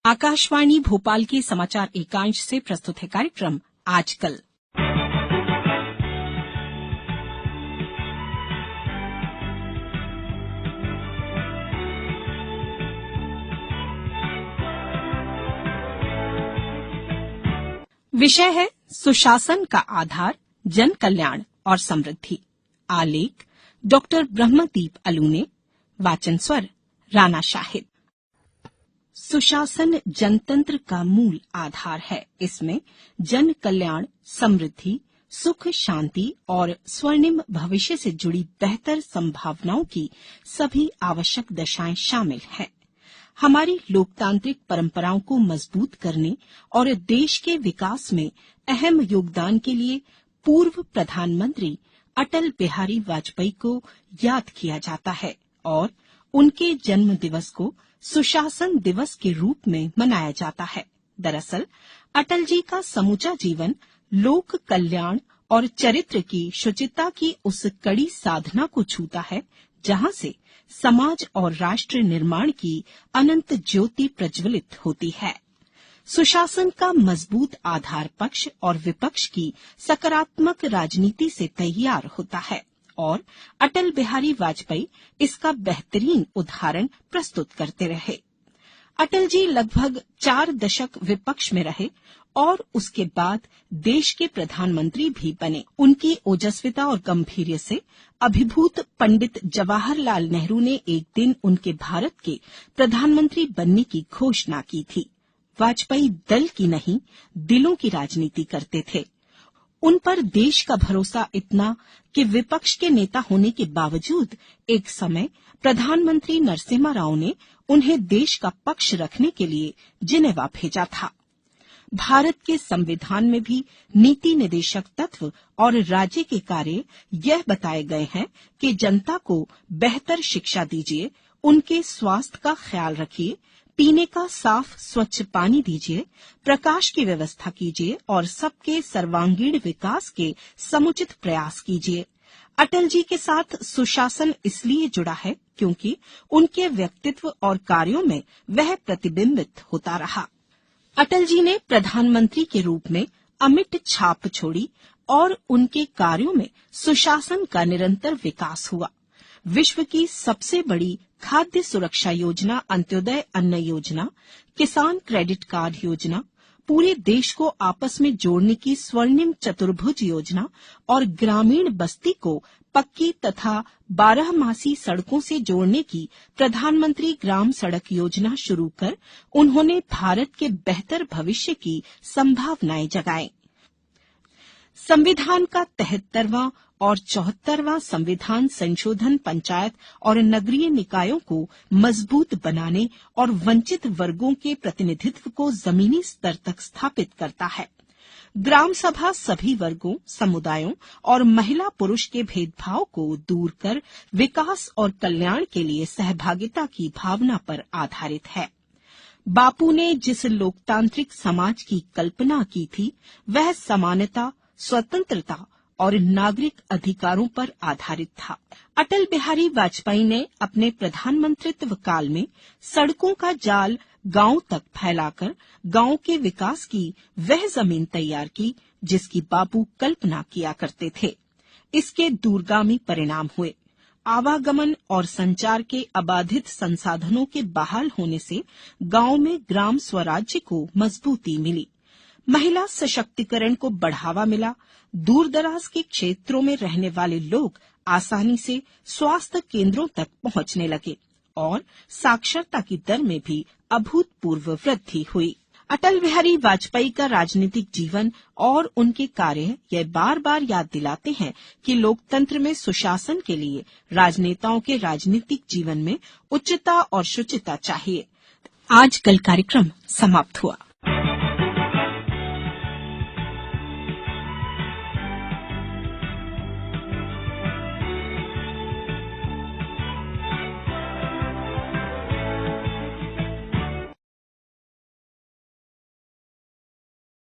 आकाशवाणी भोपाल के समाचार एकांश से प्रस्तुत है कार्यक्रम आजकल। विषय है सुशासन का आधार, जन कल्याण और समृद्धि। आलेख डॉक्टर ब्रह्मदीप अलूने। वाचन स्वर राना शाहिद। सुशासन जनतंत्र का मूल आधार है। इसमें जन कल्याण, समृद्धि, सुख, शांति और स्वर्णिम भविष्य से जुड़ी बेहतर संभावनाओं की सभी आवश्यक दशाएं शामिल हैं। हमारी लोकतांत्रिक परंपराओं को मजबूत करने और देश के विकास में अहम योगदान के लिए पूर्व प्रधानमंत्री अटल बिहारी वाजपेयी को याद किया जाता है और उनके जन्म दिवस को सुशासन दिवस के रूप में मनाया जाता है। दरअसल अटल जी का समूचा जीवन लोक कल्याण और चरित्र की शुचिता की उस कड़ी साधना को छूता है जहां से समाज और राष्ट्र निर्माण की अनंत ज्योति प्रज्वलित होती है। सुशासन का मजबूत आधार पक्ष और विपक्ष की सकारात्मक राजनीति से तैयार होता है और अटल बिहारी वाजपेयी इसका बेहतरीन उदाहरण प्रस्तुत करते रहे। अटल जी लगभग 4 दशक विपक्ष में रहे और उसके बाद देश के प्रधानमंत्री भी बने। उनकी ओजस्विता और गंभीर्य से अभिभूत पंडित जवाहरलाल नेहरू ने एक दिन उनके भारत के प्रधानमंत्री बनने की घोषणा की थी। वाजपेयी दल की नहीं, दिलों की राजनीति करते थे। उन पर देश का भरोसा इतना कि विपक्ष के नेता होने के बावजूद एक समय प्रधानमंत्री नरसिम्हा राव ने उन्हें देश का पक्ष रखने के लिए जिनेवा भेजा था। भारत के संविधान में भी नीति निदेशक तत्व और राज्य के कार्य यह बताए गए हैं कि जनता को बेहतर शिक्षा दीजिए, उनके स्वास्थ्य का ख्याल रखिए, पीने का साफ स्वच्छ पानी दीजिए, प्रकाश की व्यवस्था कीजिए और सबके सर्वांगीण विकास के समुचित प्रयास कीजिए। अटल जी के साथ सुशासन इसलिए जुड़ा है क्योंकि उनके व्यक्तित्व और कार्यों में वह प्रतिबिंबित होता रहा। अटल जी ने प्रधानमंत्री के रूप में अमिट छाप छोड़ी और उनके कार्यों में सुशासन का निरंतर विकास हुआ। विश्व की सबसे बड़ी खाद्य सुरक्षा योजना अंत्योदय अन्न योजना, किसान क्रेडिट कार्ड योजना, पूरे देश को आपस में जोड़ने की स्वर्णिम चतुर्भुज योजना और ग्रामीण बस्ती को पक्की तथा 12मासी सड़कों से जोड़ने की प्रधानमंत्री ग्राम सड़क योजना शुरू कर उन्होंने भारत के बेहतर भविष्य की संभावनाएं जगाई। संविधान का 73वां और 74वां संविधान संशोधन पंचायत और नगरीय निकायों को मजबूत बनाने और वंचित वर्गों के प्रतिनिधित्व को जमीनी स्तर तक स्थापित करता है। ग्राम सभा सभी वर्गों, समुदायों और महिला पुरुष के भेदभाव को दूर कर विकास और कल्याण के लिए सहभागिता की भावना पर आधारित है। बापू ने जिस लोकतांत्रिक समाज की कल्पना की थी वह समानता, स्वतंत्रता और नागरिक अधिकारों पर आधारित था। अटल बिहारी वाजपेयी ने अपने प्रधानमंत्रित्व काल में सड़कों का जाल गांव तक फैलाकर गांव के विकास की वह जमीन तैयार की जिसकी बापू कल्पना किया करते थे। इसके दूरगामी परिणाम हुए। आवागमन और संचार के अबाधित संसाधनों के बहाल होने से गांव में ग्राम स्वराज्य को मजबूती मिली। महिला सशक्तिकरण को बढ़ावा मिला। दूरदराज के क्षेत्रों में रहने वाले लोग आसानी से स्वास्थ्य केंद्रों तक पहुंचने लगे और साक्षरता की दर में भी अभूतपूर्व वृद्धि हुई। अटल बिहारी वाजपेयी का राजनीतिक जीवन और उनके कार्य यह बार बार याद दिलाते हैं कि लोकतंत्र में सुशासन के लिए राजनेताओं के राजनीतिक जीवन में उच्चता और शुचिता चाहिए। आजकल कार्यक्रम समाप्त हुआ।